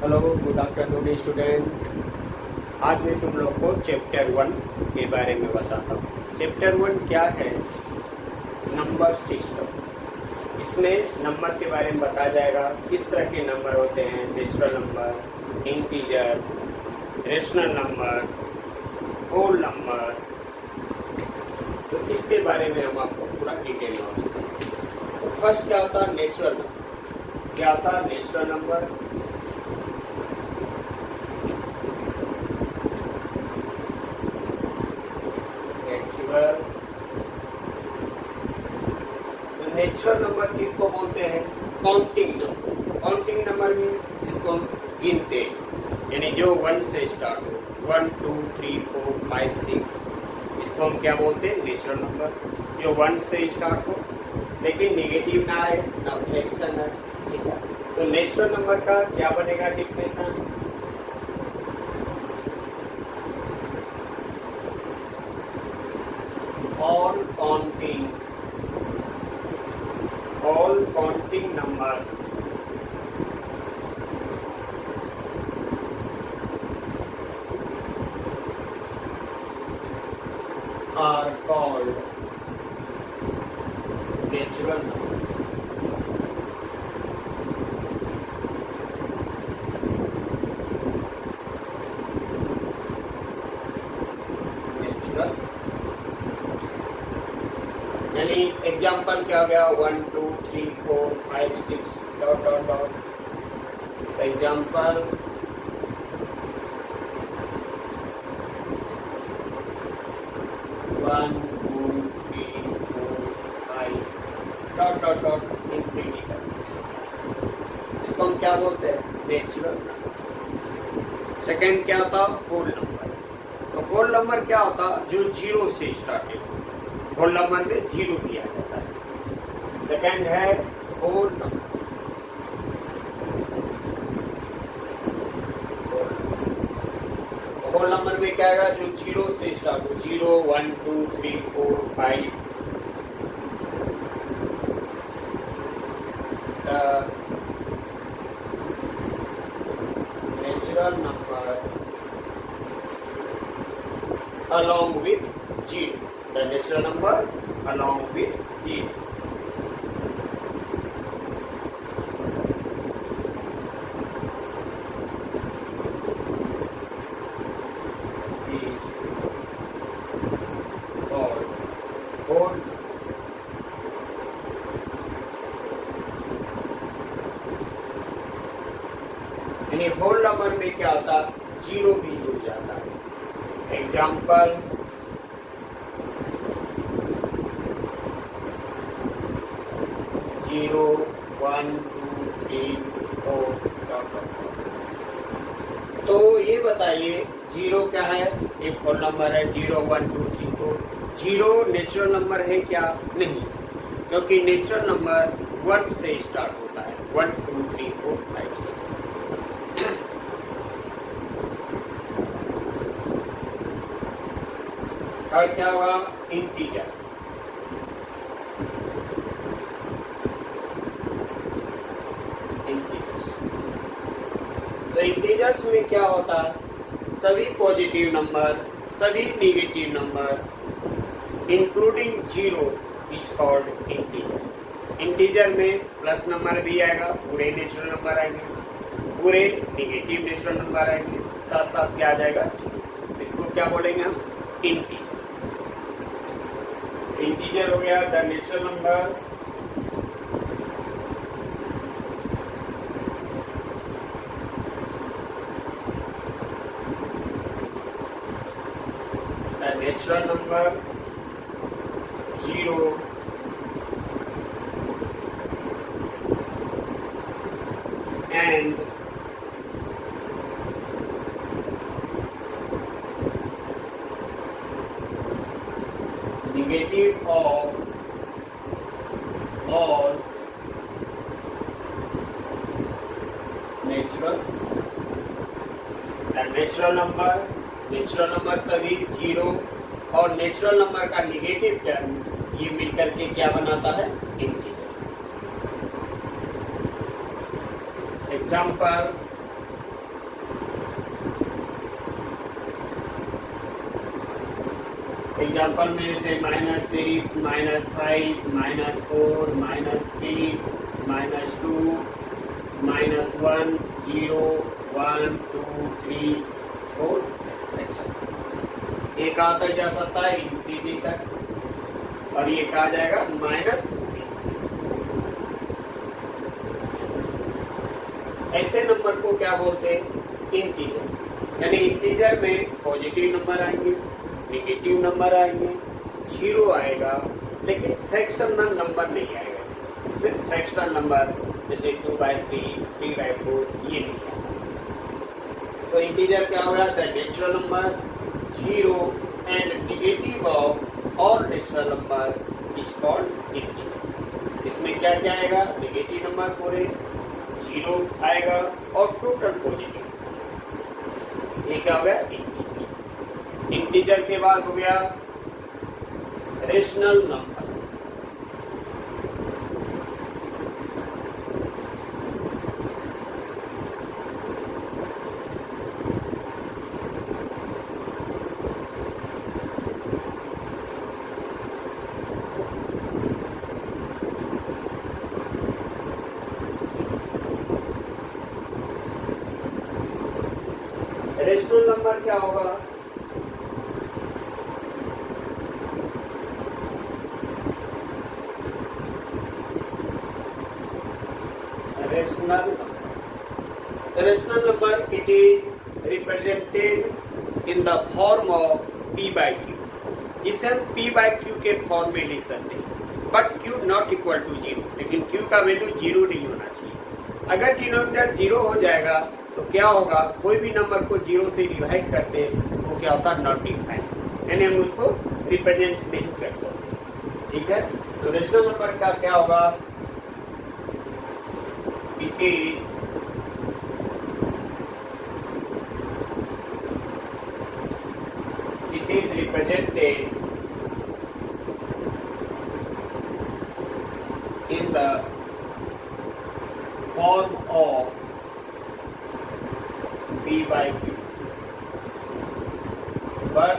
Hello, good afternoon student. आज मैं तुम लोग को चैप्टर 1 के बारे में बताता हूँ। चैप्टर 1 क्या है? Number system. इसमें नंबर के बारे में बताया जाएगा, किस तरह के नंबर होते हैं, natural number, integer, rational number, whole number. तो इसके बारे में हम आपको पूरा डिटेल नॉलेज देंगे। तो फर्स्ट क्या होता है? Natural number. क्या होता है नेचुरल नंबर? नेचुरल नंबर किसको बोलते हैं? Counting number. Counting number means जिसको हम गिनते हैं, यानी जो 1 से स्टार्ट हो, 1 2 3 4 5 6, इसको हम क्या बोलते हैं? Natural number. जो 1 से स्टार्ट हो लेकिन नेगेटिव ना आए, ना फ्रैक्शन है, ठीक है। तो नेचुरल नंबर का क्या बनेगा definition? all counting numbers are called natural number. Natural यानी एग्जाम्पल क्या हो गया? 1 2 3 4 5 6 dot dot dot. Example 1 2 3 4 5 dot dot dot infinity तक। इसको हम क्या बोलते हैं? Natural number. सेकेंड क्या होता? Whole number. तो होल नंबर क्या होता? जो 0 से स्टार्टेड हो। होल नंबर में 0 दिया जाता है। सेकंड है होल नंबर। होल नंबर में क्या आएगा? जो 0 से स्टार्ट हो, 0 1 2 3 4 5। Natural number along with 0. The natural number along with 0. Is called whole. यानी होल नंबर में क्या होता? 0 भी जुड़ जाता है। Example 0 1 2 3 4 dot dot. तो ये बताइए 0 क्या है? एक होल नंबर है। 0 1 2 3 4। 0 नेचुरल नंबर है क्या? नहीं, क्योंकि नेचुरल नंबर 1 से स्टार्ट होता है। 1 2 3 4 5 6। थर्ड क्या होगा? इंटीजर। तो इंटीजर्स में क्या होता है? सभी पॉजिटिव नंबर, सभी negative number including 0 is called integer. Integer में प्लस नंबर भी आएगा, पूरे नेचुरल नंबर आएंगे, पूरे नेगेटिव नेचुरल नंबर आएंगे, साथ साथ क्या आ जाएगा? इसको क्या बोलेंगे हम? इंटीजर। इंटीजर हो गया the natural number natural number 0 and negative of all natural and natural number सभी 0 और नेचुरल नंबर का नेगेटिव टर्म, ये मिलकर के क्या बनाता है? इंटीजर। एग्जाम्पल एग्जाम्पल में से -6, -5, -4, -3, -2, -1, 0, 1, 2, 3, 4 एक आता जा सकता है इंफिनिटी तक और ये कहा जाएगा माइनस। ऐसे नंबर को क्या बोलते हैं? इंटीजर। यानी इंटीजर में पॉजिटिव नंबर आएंगे, नेगेटिव नंबर आएंगे, जीरो आएगा, लेकिन फ्रैक्शनल नंबर नहीं आएगा। इसमें फ्रैक्शनल नंबर जैसे 2/3, 3/4 ये नहीं आता। तो इंटीजर क्या होगा? The natural number, zero and negative of all natural number is called integer. इसमें क्या क्या आएगा? नेगेटिव नंबर पूरे, जीरो आएगा और टोटल पॉजिटिव। ये क्या हो गया? इंटीजर। इंटीजर के बाद हो गया रेशनल नंबर। रेशनल नंबर क्या होगा? Rational number it is represented in the form of p/q, जिसे हम p/q के फॉर्म में लिख सकते हैं। But q not equal to 0, लेकिन q का वैल्यू 0 नहीं होना चाहिए। अगर डिनोमिनेटर 0 हो जाएगा तो क्या होगा? कोई भी नंबर को 0 से डिवाइड करते हैं वो क्या होता है? नॉट डिफाइंड, यानी हम उसको रिप्रेजेंट नहीं कर सकते। ठीक है, तो रेशनल नंबर का क्या होगा? It is represented in the form of p/q, but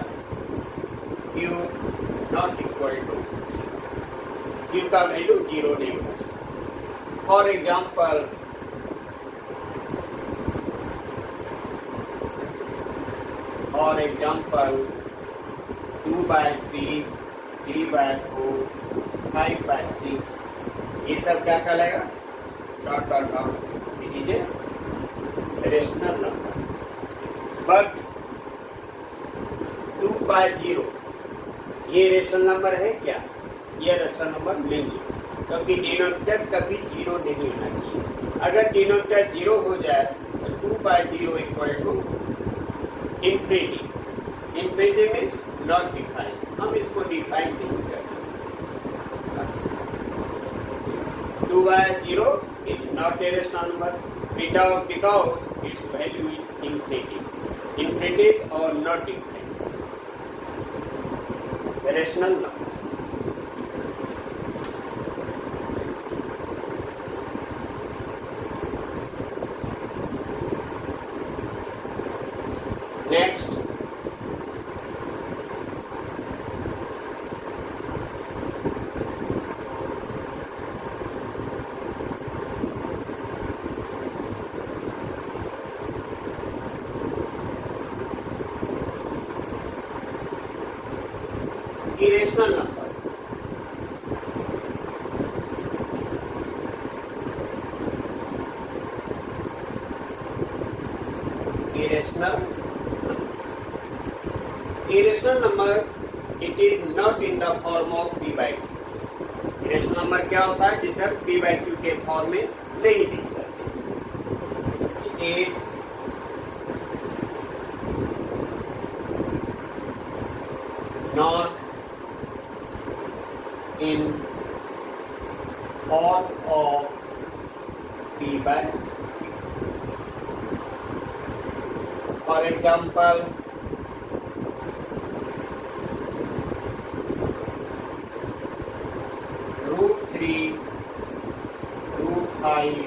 q not equal to q का वैल्यू 0 नहीं होना चाहिए। फॉर एग्जाम्पल, फॉर एग्जाम्पल 2/3, 3/4, 5/6 ये सब क्या कहलाएगा? Dot dot dot. It is a rational number. But 2/0 ये रेशनल नंबर है क्या? ये रेशनल नंबर नहीं है, क्योंकि डिनोमिनेटर कभी 0 नहीं होना चाहिए। अगर डिनोमिनेटर 0 हो जाए तो 2/0 equal to infinity. Infinity means not defined, हम इसको डिफाइन नहीं कर सकते। 2/0 is not a rational number because its value is infinite or not defined. Rational number. Next, irrational number. Irrational number, it is not in the form of p/q. irrational number क्या होता है? जिसे हम p/q के form में नहीं लिख सकते। It is not in form of p/q. For example, √3, √5,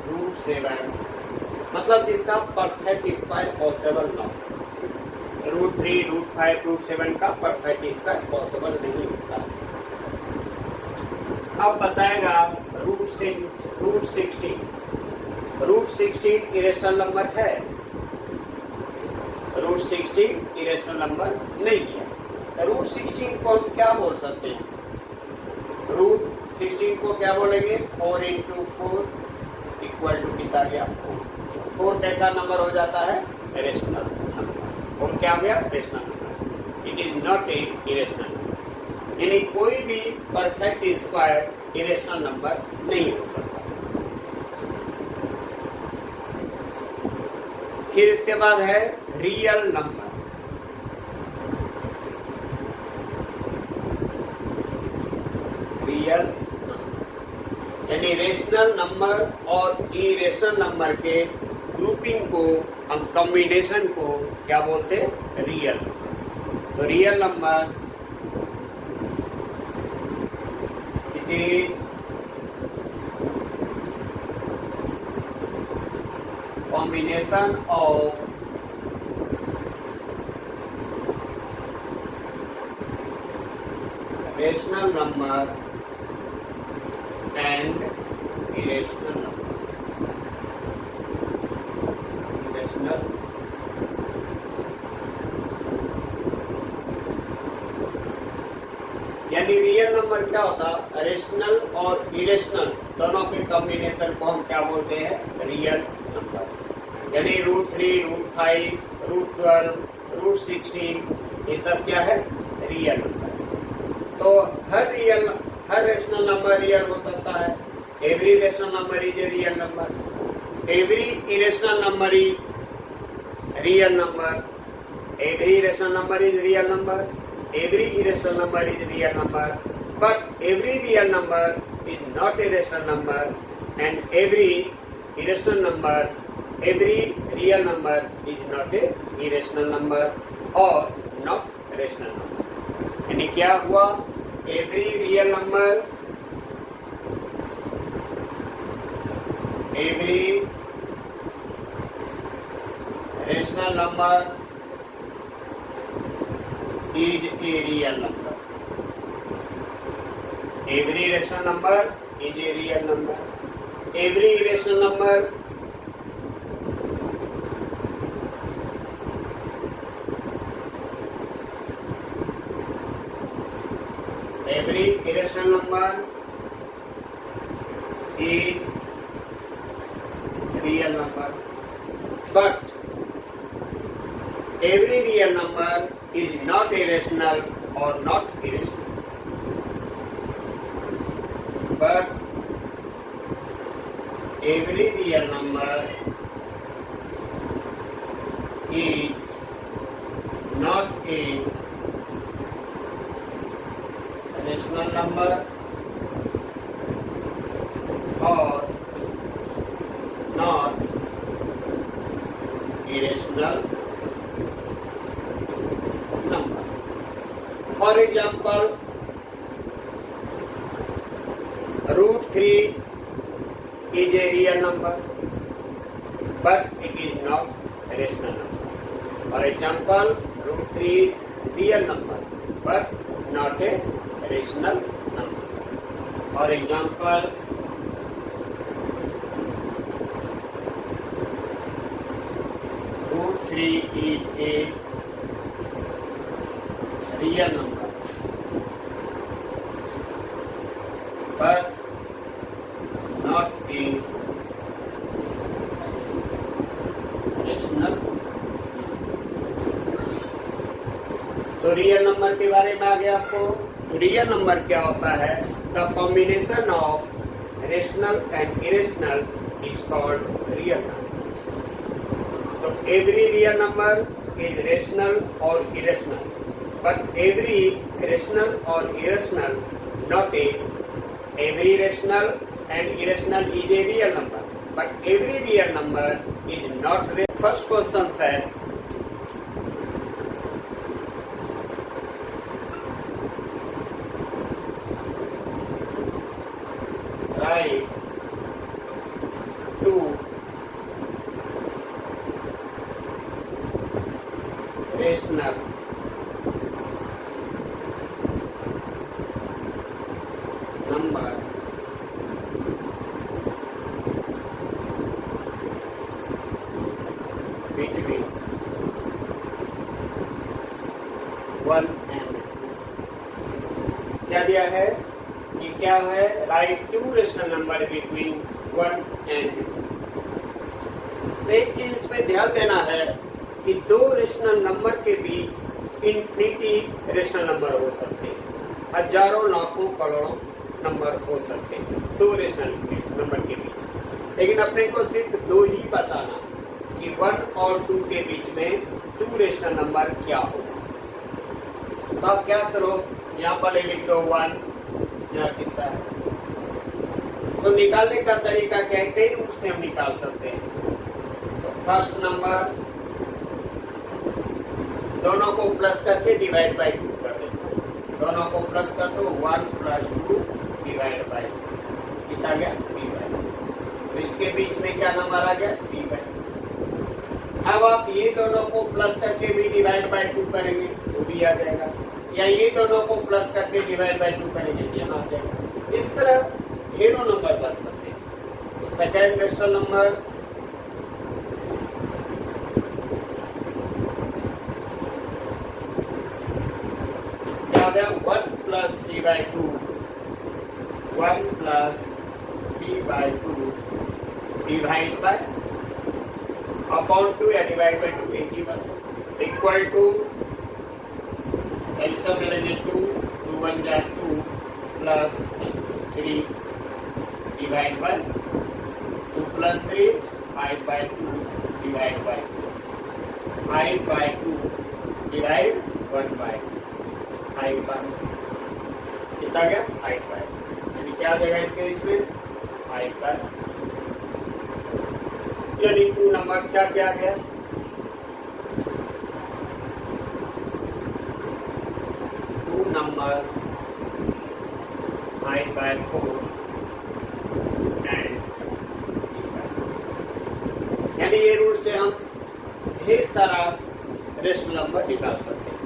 √7, मतलब जिसका परफेक्ट स्क्वायर पॉसिबल ना हो। √3, √5, √7 का परफेक्ट स्क्वायर पॉसिबल नहीं होता है। अब बताएगा √16। √16 इरेशनल नंबर है, √16 इरेशनल नंबर नहीं है। √16 को हम क्या बोल सकते हैं? √16 को क्या बोलेंगे? 4 × 4 = कितना गया? 4 कैसा नंबर हो जाता है? Rational number. और क्या हो गया? Rational number. It is not A irrational number, यानी कोई भी परफेक्ट स्क्वायर इरेशनल नंबर नहीं हो सकता। फिर इसके बाद है रियल नंबर। रियल नंबर यानी रेशनल नंबर और इरेशनल नंबर के ग्रुपिंग को, हम कॉम्बिनेशन को क्या बोलते हैं? रियल। तो real number it is combination of rational number and irrational number. Irrational यानी रियल नंबर क्या होता है? रेशनल और इरेशनल दोनों के कॉम्बिनेशन को हम क्या बोलते हैं? Real number. यानी √3, √5, √12, √16 ये सब क्या है? Real number. तो हर रेशनल नंबर रियल हो सकता है। Every rational number is a real number. Every irrational number is real number. Every rational number is real number. Every irrational number is a real number, but every real number is not a rational number, and every irrational number, every real number is not a irrational number or not rational number. यानी क्या हुआ? Every real number, every rational number is a real number. Every rational number is a real number. Every irrational number is real number. But every real number is not irrational or not irrational. But every real number is not a rational number or not irrational number. For example, √3 is a real number, but it is not a rational number. For example, √3 is real number, but not a rational number. For example, √3 is a real number, but not a rational. तो real number के बारे में आ गया आपको। Real number क्या होता है? The combination of rational and irrational is called real number. तो every real number is rational और irrational, but every rational or irrational, not a every rational and irrational is a real number, but every real number is not real. First question है write two rational number between 1 and 2। क्या दिया है कि क्या है, right 2 rational number between 1 and 2। तो एक चीज इस पे ध्यान देना है कि 2 रेशनल नंबर के बीच इन्फिनिटी रेशनल नंबर हो सकते हैं, हजारों लाखों करोड़ों नंबर हो सकते हैं 2 रेशनल नंबर के बीच, लेकिन अपने को सिर्फ 2 ही बताना कि 1 और 2 के बीच में 2 रेशनल नंबर क्या हो। तो आप क्या करो, यहाँ पर लिख दो 1, यहाँ कितना है, तो निकालने का तरीका क्या है, कई रूप से हम निकाल सकते हैं। तो फर्स्ट नंबर दोनों को प्लस करके डिवाइड बाय 2 कर देते, दोनों को प्लस कर दो, 1 + 2 डिवाइड बाय कितना गया 3/2। तो इसके बीच में क्या नंबर आ गया 3/2। अब आप ये दोनों को प्लस करके भी डिवाइड बाय 2 करेंगे तो भी आ जाएगा, या ये दोनों को प्लस करके डिवाइड बाय 2 करेंगे तो यहाँ आ जाएगा। इस तरह ढेरों नंबर बन सकते हैं। तो सेकेंड रेशनल नंबर क्या हो गया 1 + 3/2, 1 + 3/2 डिवाइड बाय अपॉन 2 या डिवाइड बाय 2 एक ही बात, इक्वल टू एलसीएम ले लेंगे 2, 2 × 1 = 2 plus 3 divide by 2 + 3 5/2 divide by 5/2 divide 1/2 5/2 कितना गया 5/2, यानी क्या देगा इसके बीच में 5/2, यानी 2 नंबर्स क्या क्या गया 2 numbers 5/4 and 3/2। यानी ये रूल से हम ढेर सारा रेशनल नंबर निकाल सकते हैं।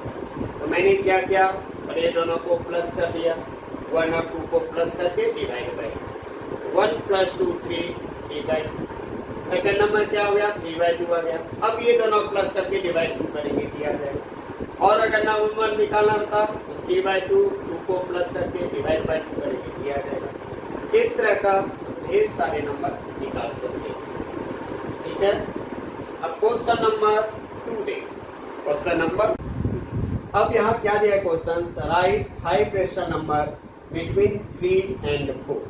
तो मैंने क्या किया, और ये दोनों को प्लस कर दिया, 1 और 2 को प्लस करके डिवाइड बाय 1 + 2 3 3/2। सेकेंड नंबर क्या हो गया 3/2 आ गया। अब ये दोनों प्लस करके डिवाइड 2 करेंगे किया जाएगा। और अगर नंबर निकालना होता तो 3/2 2 को प्लस करके डिवाइड बाय 2 करेंगे किया जाएगा। इस तरह का ढेर सारे नंबर निकाल सकते हैं। ठीक है, अब क्वेश्चन नंबर 2 देखें। क्वेश्चन नंबर, अब यहाँ क्या दिया question, right 5 rational number between 3 and 4।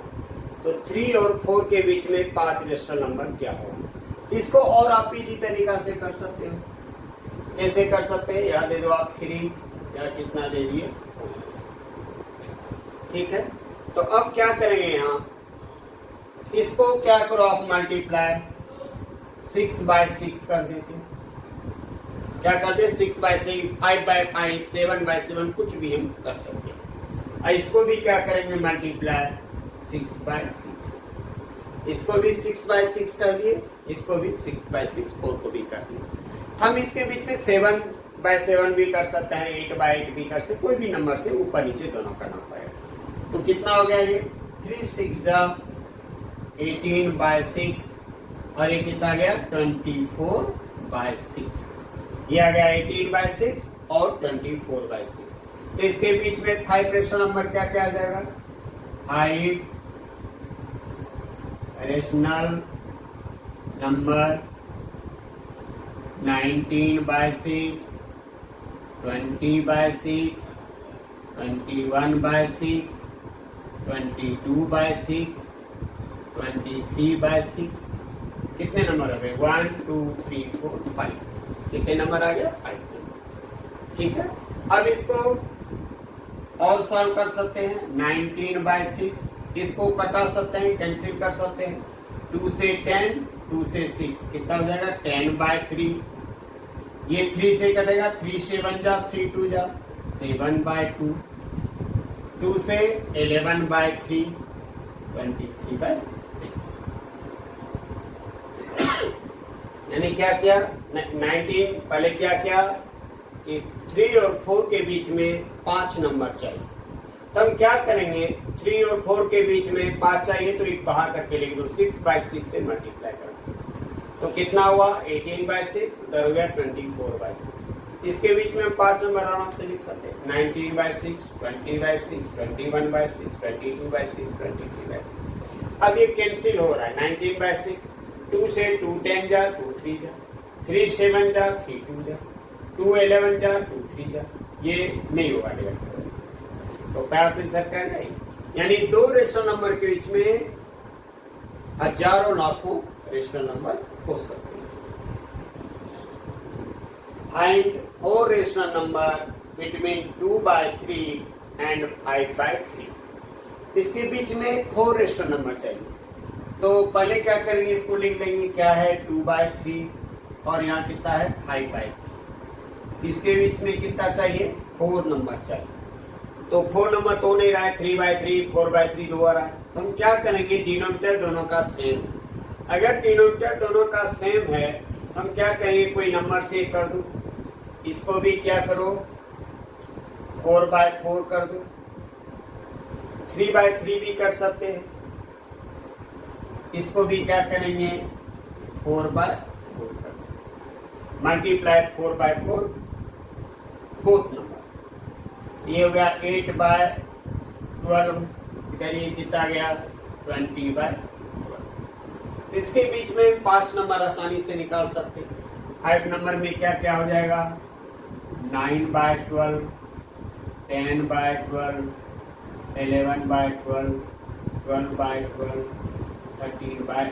तो 3 और 4 के बीच में 5 रेशनल नंबर क्या होगा। इसको और आप इजी तरीका से कर सकते हो। कैसे कर सकते हैं, यहाँ दे दो आप 3 या कितना दे दिए, ठीक है। तो अब क्या करेंगे, यहाँ इसको क्या करो आप मल्टीप्लाई 6/6 कर देते हैं। क्या करते 6/6 5/5 7/7 कुछ भी हम कर सकते हैं। इसको भी क्या करेंगे मल्टीप्लाई 6/6, इसको भी 6/6 कर दिए, इसको भी 6/6 4 को भी कर दिए। हम इसके बीच में 7/7 भी कर सकते हैं, 8/8 भी कर सकते हैं, कोई भी नंबर से ऊपर नीचे दोनों करना पड़ेगा। तो कितना हो गया ये 3 6 18/6 और ये कितना गया 24/6। ये आ गया 18/6 और 24/6। तो इसके बीच में 5 रेशनल नंबर क्या क्या आ जाएगा, 5 रेशनल नंबर 19/6 20/6 21/6 22/6 23/6। कितने नंबर हो गए 1 2 3 4 5। कितने नंबर आ गया 5। ठीक है, अब इसको और सॉल्व कर सकते हैं 19/6, इसको कटा सकते हैं, कैंसिल कर सकते हैं। 2 से 10 2 से 6 कितना हो जाएगा 10/3। ये 3 से कटेगा, 3 से 1 जा 3 2 जा 7/2। 2 से 11/3 23/6। यानी क्या किया 19 पहले क्या किया कि 3 और 4 के बीच में 5 नंबर चाहिए। तो हम क्या करेंगे, 3 और 4 के बीच में 5 चाहिए तो एक बाहर करके लिख दो, 6/6 से मल्टीप्लाई कर दो। तो कितना हुआ 18/6, उधर हो गया 24/6। इसके बीच में हम 5 नंबर आराम से लिख सकते हैं, 19/6, 20/6, 21/6, 22/6, 23/6। अब ये कैंसिल हो रहा है, 19/6, 2 से 2 10 जा, 2 3 जा, 3 7 जा, 3 2 जा, 2 11 जा, 2 3 जा, ये नहीं होगा डिवाइड। तो पैसा आंसर क्या है, यानी दो रेशनल नंबर के बीच में हजारों लाखों रेशनल नंबर हो सकते हैं। Find 4 rational number between 2/3 and 5/3। इसके बीच में 4 रेशनल नंबर चाहिए। तो पहले क्या करेंगे, इसको लिख लेंगे, क्या है 2/3 और यहाँ कितना है 5/3। इसके बीच में कितना चाहिए 4 नंबर चाहिए। तो 4 नंबर तो नहीं रहा है, 3/3 4/3 दो आ रहा है। तो हम क्या करेंगे, डिनोमिनेटर दोनों का सेम। अगर डिनोमिनेटर दोनों का सेम है तो हम क्या करेंगे, कोई नंबर से कर दो, इसको भी क्या करो 4/4 कर दो, 3/3 भी कर सकते हैं, इसको भी क्या करेंगे 4/4 कर दो, मल्टीप्लाई 4/4 बोथ नंबर। ये हो गया 8/12, इधर ये कितना गया 20/12। इसके बीच में 5 नंबर आसानी से निकाल सकते हैं। 5 नंबर में क्या क्या हो जाएगा, 9/12, 10/12, 11/12, 12/12, 13/12।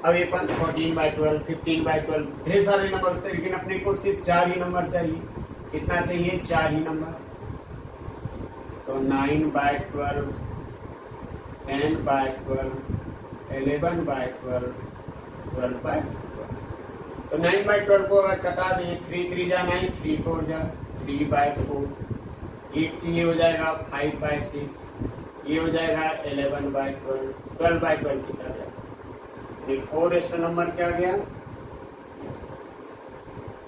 अब ये 14/12, 15/12, ढेर सारे नंबर उससे, लेकिन अपने को सिर्फ 4 ही नंबर चाहिए। कितना चाहिए 4 ही नंबर। तो 9/12, 10/12, 11/12, 12/12। तो 9/12 को अगर कटा दें, 3 3 जा 9, 3 4 जा 3/4, ये हो जाएगा 5/6, ये हो जाएगा 11/12, 12/12 कितना गया। 4 रेशनल नंबर क्या गया,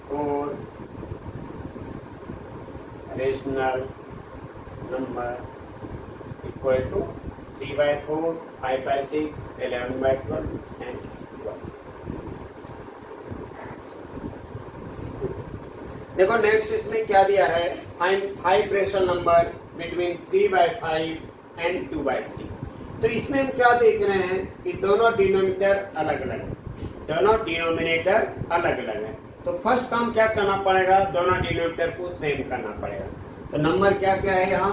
4 rational number equal to 3/4, 5/6, 11/12 and 12। देखो नेक्स्ट इसमें क्या दिया है, find 5 rational number between 3/5 and 2/3। तो इसमें हम क्या देख रहे हैं कि दोनों डिनोमिनेटर अलग अलग है, दोनों डिनोमिनेटर अलग अलग है। तो फर्स्ट काम क्या करना पड़ेगा, दोनों डिनोमिनेटर को सेम करना पड़ेगा। तो नंबर क्या क्या है यहाँ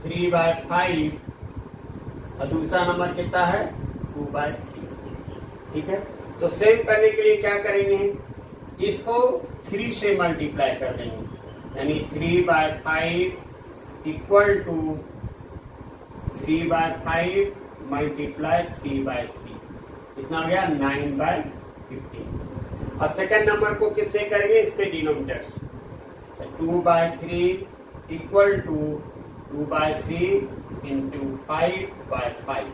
3/5 और दूसरा नंबर कितना है 2/3। ठीक है, तो सेम करने के लिए क्या करेंगे, इसको 3 से मल्टीप्लाई कर देंगे, यानी 3/5 इक्वल टू 3/5 मल्टीप्लाई 3/3, कितना हो गया 9/15। और सेकंड नंबर को किससे करेंगे, इसके डिनोमिनेटर्स, 2/3 इक्वल टू 2/3 इंटू 5/5,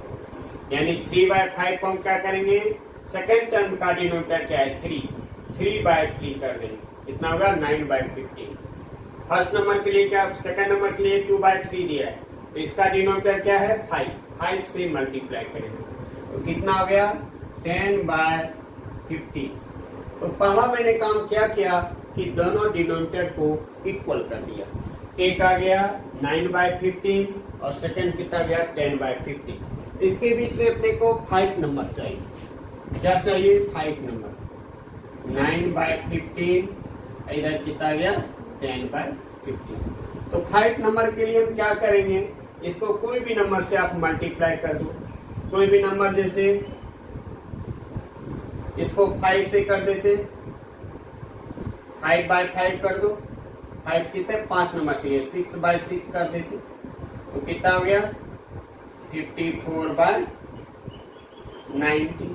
यानी 3/5 को हम क्या करेंगे, सेकंड टर्म का डिनोमिनेटर क्या है 3/3 कर देंगे, कितना होगा 9/15। फर्स्ट नंबर के लिए क्या, सेकंड नंबर के लिए 2/3 दिया है, तो इसका डिनोमिनेटर क्या है 5 से मल्टीप्लाई करेंगे, तो कितना हो गया 10/15। तो पहला मैंने काम क्या किया कि दोनों डिनोमिनेटर को इक्वल कर दिया, एक आ गया 9/15 और सेकंड कितना गया 10/15। इसके बीच में अपने को 5 नंबर चाहिए, क्या चाहिए 5 नंबर, 9/15 इधर कितना गया 10/15। तो 5 नंबर के लिए हम क्या करेंगे, इसको कोई भी नंबर से आप मल्टीप्लाई कर दो, कोई भी नंबर, जैसे इसको 5 से कर देते, 5/5 कर दो, 5 कितने 5 नंबर चाहिए, 6/6 कर देते, तो कितना हो गया 54/90।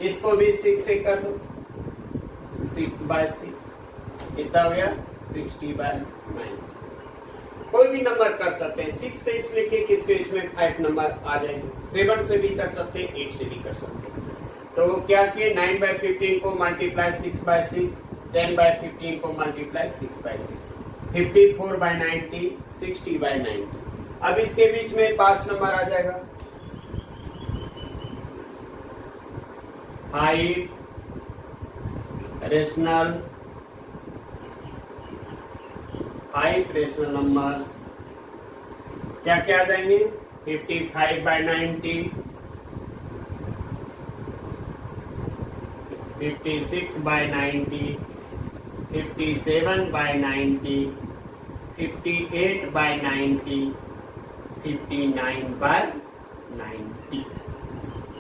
इसको भी 6 से कर दो, 6/6 कितना हो गया 60/90। कोई भी नंबर कर सकते हैं, 6 से इसलिए कि किसके बीच में 5 नंबर आ जाएंगे, 7 से भी कर सकते हैं, 8 से भी कर सकते हैं। तो क्या किए 9/15 को मल्टीप्लाई 6/6, 10/15 को मल्टीप्लाई 6/6, 54/90, 60/90। अब इसके बीच में 5 नंबर आ जाएगा। 5 रेशनल नंबर्स क्या क्या आ जाएंगे? 55/90, 56/90, 57/90, 58/90, 59/90।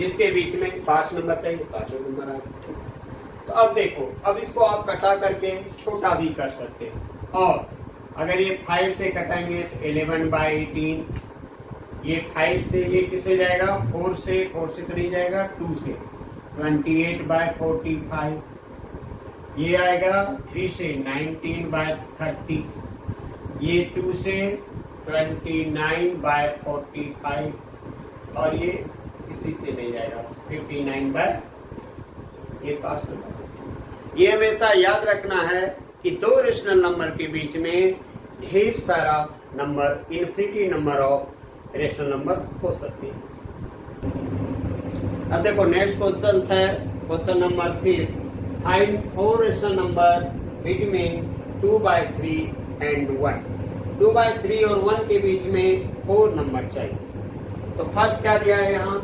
इसके बीच में 5 नंबर चाहिए, 5 नंबर आ गए। तो अब देखो, अब इसको आप कटा करके छोटा भी कर सकते हैं। और अगर ये 5 से कटाएंगे तो 11/18, ये 5 से ये किससे जाएगा? 4 से तो नहीं जाएगा, 2 से 28/45, ये आएगा 3 से 19/30, ये 2 से 29/45, और ये किसी से नहीं जाएगा 59/, ये 5 नंबर। ये हमेशा याद रखना है कि दो रेशनल नंबर के बीच में ढेर सारा number, infinity number of rational number हो सकते हैं। अब देखो नेक्स्ट क्वेश्चन है question number 3, find 4 rational number between 2/3 and 1। 2/3 और 1 के बीच में 4 नंबर चाहिए। तो फर्स्ट क्या दिया है यहाँ?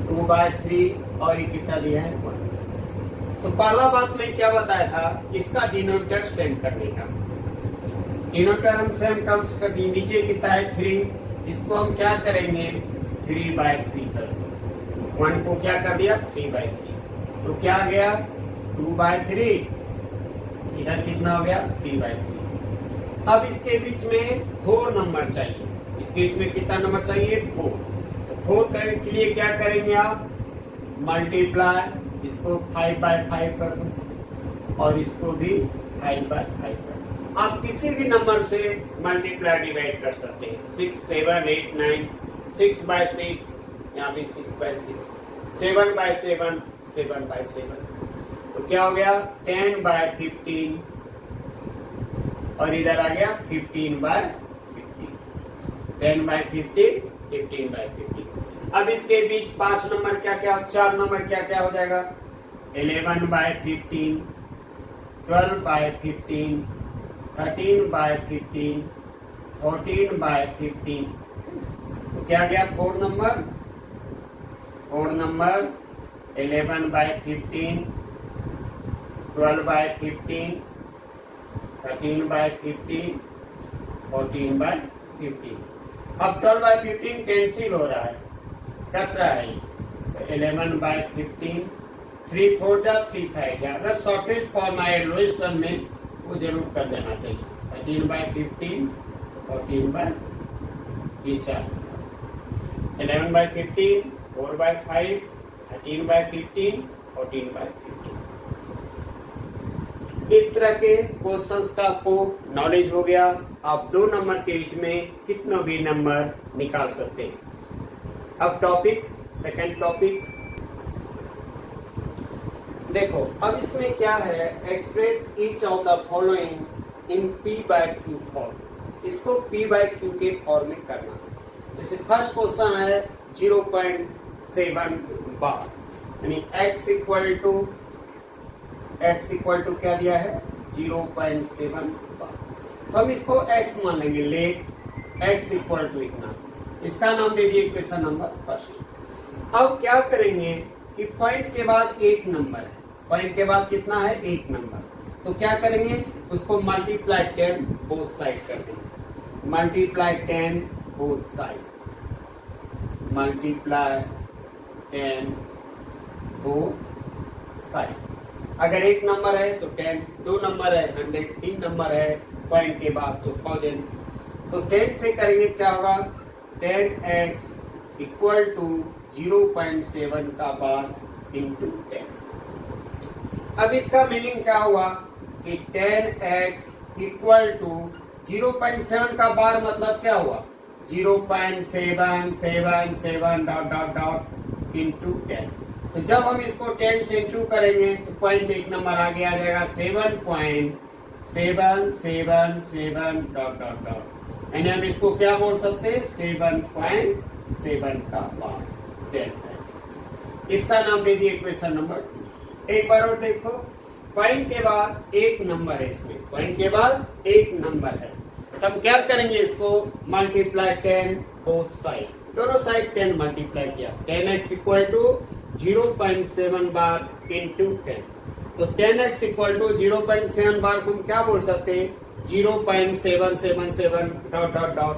2/3 और ये कितना दिया है? 1। तो पहला बात मैं क्या बताया था, इसका डिनोमिनेटर सेम करने का। डिनोमिनेटर हम सेम कर दिए, नीचे कितना है 3, इसको हम क्या करेंगे 3/3 कर दो। 1 को क्या कर दिया 3/3, तो क्या आ गया 2/3, इधर कितना हो गया 3/3। अब इसके बीच में 4 नंबर चाहिए, इसके बीच में कितना नंबर चाहिए 4। तो 4 करने के लिए क्या करेंगे आप? मल्टीप्लाई, इसको 5/5 कर दो और इसको भी 5/5 कर दो। आप किसी भी नंबर से मल्टीप्लाई डिवाइड कर सकते हैं। 6, 7, 8, 9, 6/6, यहाँ भी 6/6, 7/7, 7/7। तो क्या हो गया 10/15, और इधर आ गया 15/15, 10/15, 15/15। अब इसके बीच 5 नंबर क्या क्या, 4 नंबर क्या क्या हो जाएगा? 11/15, 12/15, 13/15, 14/15। तो क्या गया 4 नंबर? 11/15, 12/15, 13/15, 14/15। अब 12/15 कैंसिल हो रहा है, कट रहा है। तो 11/15, 3 4 जा 3 5 जा। अगर शॉर्टेस्ट फॉर्म आए लोएस्ट टर्म में वो जरूर कर देना चाहिए। 13/15, 14/4, 11/15, 4/5, 13/15, 14/15। इस तरह के क्वेश्चंस का आपको नॉलेज हो गया। आप 2 नंबर के बीच में कितना भी नंबर निकाल सकते हैं। अब टॉपिक, सेकंड टॉपिक देखो। अब इसमें क्या है, express each of the following in P/Q form. इसको P/Q के फॉर्म में करना है। जैसे फर्स्ट क्वेश्चन है 0.7 बार, यानी x इक्वल टू क्या दिया है 0.7 बार। तो हम इसको x मान लेंगे, लेट x इक्वल टू इतना। इसका नाम दे दिए क्वेश्चन नंबर फर्स्ट। अब क्या करेंगे कि पॉइंट के बाद 1 नंबर है, पॉइंट के बाद कितना है 1 नंबर। तो क्या करेंगे, उसको मल्टीप्लाई 10 बोथ साइड कर देंगे। Multiply 10 both side, multiply 10 both side. अगर 1 नंबर है तो 10, 2 नंबर है 100, 3 नंबर है पॉइंट के बाद तो 1000। तो 10 से करेंगे क्या होगा 10x इक्वल टू 0.7 का बार इंटू 10। अब इसका मीनिंग क्या हुआ कि 10x इक्वल टू 0.7 का बार मतलब क्या हुआ 0.777 डॉट डॉट डॉट इंटू 10। तो जब हम इसको 10 से इंटू करेंगे तो पॉइंट एक नंबर आगे आ जाएगा 7.777 डॉट डॉट डॉट, यानी हम इसको क्या बोल सकते हैं 7.7 का पावर 10x। इसका नाम दे दिए इक्वेशन नंबर 2। एक बार और देखो, पॉइंट के बाद एक नंबर है, इसमें पॉइंट के बाद एक नंबर है, तो हम क्या करेंगे इसको मल्टीप्लाई 10 बोथ साइड, दोनों साइड 10 मल्टीप्लाई किया, 10x equal to 0.7 bar into 10, तो 10x इक्वल टू 0.7 बार को हम क्या बोल सकते हैं 0.777 डॉट डॉट डॉट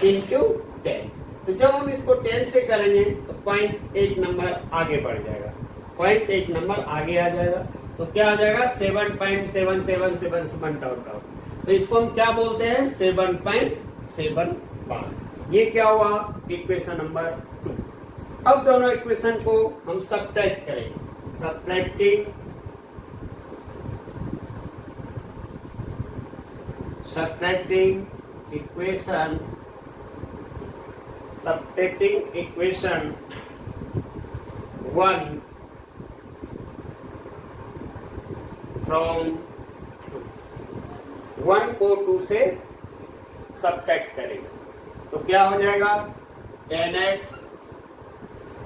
इंटू 10। तो जब हम इसको 10 से करेंगे तो पॉइंट एक नंबर आगे बढ़ जाएगा, पॉइंट एक नंबर आगे आ जाएगा, तो क्या आ जाएगा 7.7777 डॉट डॉट, तो इसको हम क्या बोलते हैं 7.7 बार। ये क्या हुआ इक्वेशन नंबर 2। अब दोनों इक्वेशन को हम सब्ट्रैक्ट करेंगे, सब्ट्रैक्टिंग इक्वेशन 1 फ्रॉम 1 को 2 से सब्ट्रैक्ट करेंगे, तो क्या हो जाएगा 10x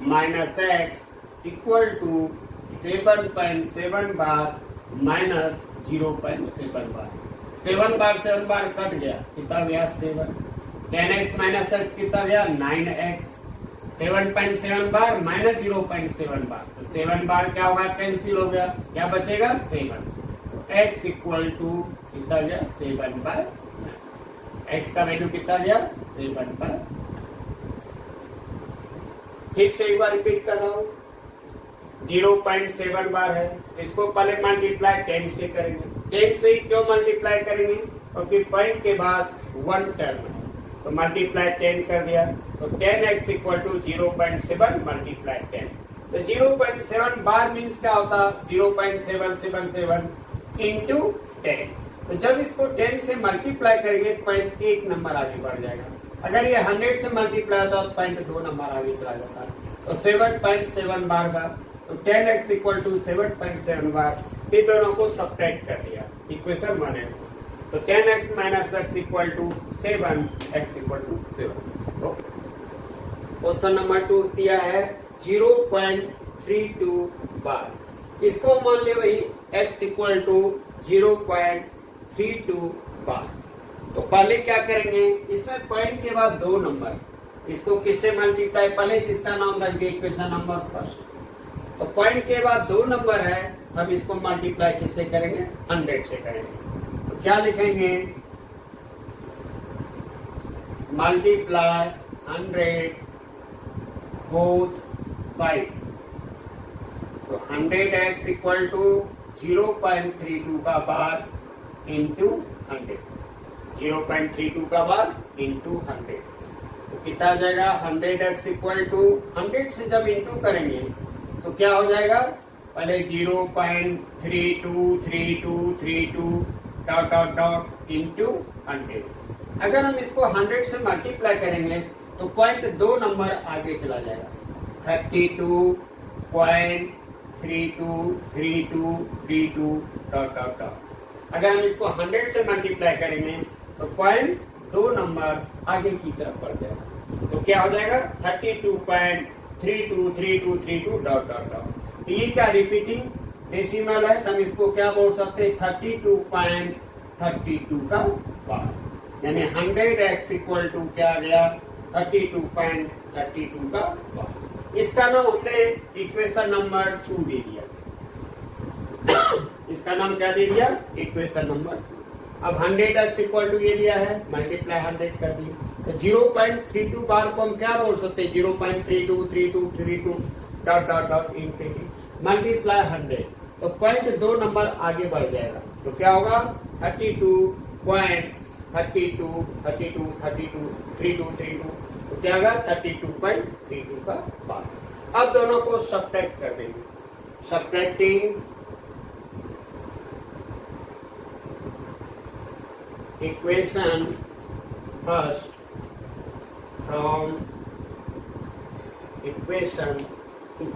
minus x equal to 7.7 bar minus 0.7 bar, 7 bar cut गया, कितना गया 7, 10x माइनस एक्स कितना गया 9x, 7.7 बार माइनस 0.7 बार, तो 7 बार क्या होगा कैंसिल हो गया, क्या बचेगा 7, तो x इक्वल टू कितना गया 7/9, x का वैल्यू कितना गया 7/9। फिर से एक बार रिपीट कर रहा हूं, 0.7 बार है, इसको पहले मल्टीप्लाई 10 से करेंगे, 10 से ही क्यों मल्टीप्लाई करेंगे क्योंकि पॉइंट के बाद 1 टर्म है, तो मल्टीप्लाई 10 कर दिया, तो 10x इक्वल टू 0.7 मल्टीप्लाई 10, तो 0.7 बार मीन्स क्या होता 0.777 इंटू 10, तो जब इसको 10 से मल्टीप्लाई करेंगे पॉइंट एक नंबर आगे बढ़ जाएगा, अगर ये 100 से मल्टीप्लाई होता तो पॉइंट 2 नंबर आगे चला जाता, तो 7.7 बार का, तो 10x इक्वल टू 7.7 बार, ये दोनों को सब्ट्रैक्ट कर दिया इक्वेशन 1 है, तो 10x minus x equal to 7, x equal to 7। Question number 2 दिया है 0.32 बार, इसको मान ले वही x इक्वल टू 0.32 बार, तो पहले क्या करेंगे इसमें पॉइंट के बाद 2 नंबर, इसको किससे मल्टीप्लाई, पहले इसका नाम रखेंगे इक्वेशन नंबर फर्स्ट, तो पॉइंट के बाद 2 नंबर है, हम इसको मल्टीप्लाई किससे करेंगे 100 से करेंगे, तो क्या लिखेंगे मल्टीप्लाई 100 बोथ साइड, तो 100x इक्वल टू 0.32 का बार इंटू 100, 0.32 का बार इंटू 100, तो कितना आ जाएगा 100x इक्वल टू 100 से जब इंटू करेंगे तो क्या हो जाएगा, पहले 0.323232 डॉट डॉट डॉट इंटू 100, अगर हम इसको 100 से मल्टीप्लाई करेंगे तो पॉइंट 2 नंबर आगे चला जाएगा, 32.323232 डॉट डॉट डॉट, अगर हम इसको 100 से मल्टीप्लाई करेंगे तो पॉइंट 2 नंबर आगे की तरफ बढ़ जाएगा, तो क्या हो जाएगा 32.323232 डॉट डॉट डॉट, ये क्या रिपीटिंग डेसिमल है, तो हम इसको क्या बोल सकते हैं 32.32 का बार, यानी 100x इक्वल टू क्या आ गया 32.32 का बार, इसका नाम हमने इक्वेशन नंबर 2 दे दिया, इसका नाम क्या दे दिया इक्वेशन नंबर 2। अब 100x इक्वल टू ये दिया है, मल्टीप्लाई 100 कर दिए, तो 0.32 बार को हम क्या बोल सकते हैं 0.323232 dot dot dot infinity multiply 100, तो पॉइंट 2 नंबर आगे बढ़ जाएगा, तो क्या होगा 32.32 तो क्या होगा 32.32 का बार। अब दोनों को सब्ट्रैक्ट कर देंगे, subtracting equation first from equation 2,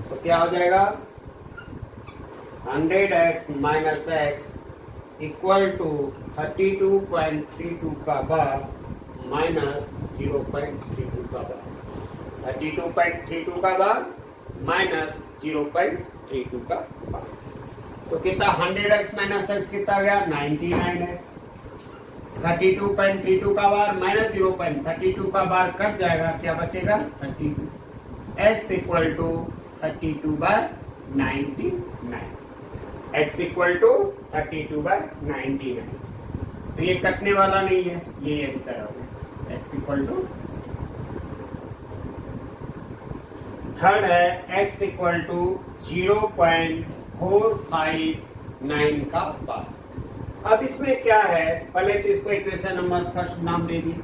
तो क्या हो जाएगा 100x minus x equal to 32.32 का बार माइनस 0.32 का बार, 32.32 का बार माइनस 0.32 का बार। तो कितना 100x माइनस एक्स कितना गया 99x, 32.32 का बार माइनस 0.32 का बार कट जाएगा, क्या बचेगा 32, x equal to 32/99, x equal to 32/99। तो ये कटने वाला नहीं है, ये आंसर हो गया x इक्वल टू। थर्ड है x इक्वल टू 0.459 का बार। अब इसमें क्या है, पहले तो इसको इक्वेशन नंबर फर्स्ट नाम दे दिए।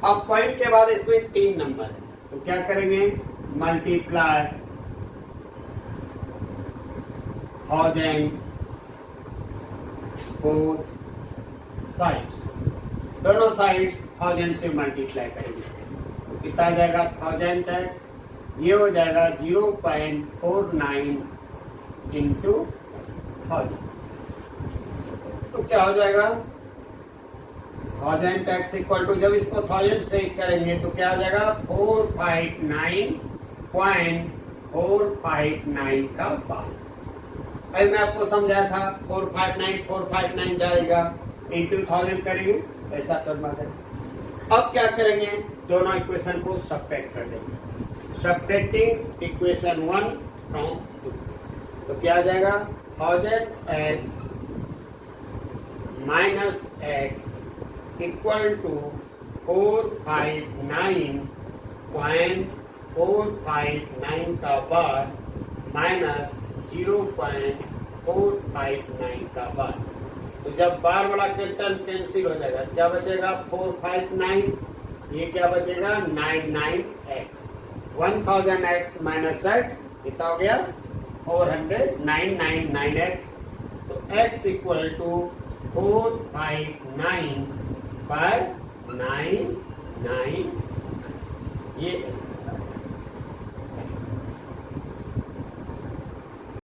अब पॉइंट के बाद इसमें 3 नंबर है, तो क्या करेंगे मल्टीप्लाई 1000 बोथ साइड्स, दोनों साइड्स 1000 से मल्टीप्लाई करेंगे तो कितना आ जाएगा 1000x, ये हो जाएगा 0.49 इंटू 1000। तो क्या हो जाएगा 1000x इक्वल टू, जब इसको 1000 से करेंगे तो क्या हो जाएगा 459.459 का बार। भाई मैं आपको समझाया था 459 जाएगा इंटू 1000 करेंगे ऐसा करना है। अब क्या करेंगे दोनों इक्वेशन को सब्ट्रैक्ट कर देंगे, सब्ट्रैक्टिंग इक्वेशन 1 फ्रॉम 2। तो क्या आ जाएगा 1000x minus x equal to 459.459 का बार माइनस 0.459 का बार। तो जब बार वाला टर्म कैंसिल हो जाएगा क्या बचेगा 459, ये क्या बचेगा 99x, 1000x माइनस x कितना हो गया 400,999x। तो x इक्वल टू 459/999।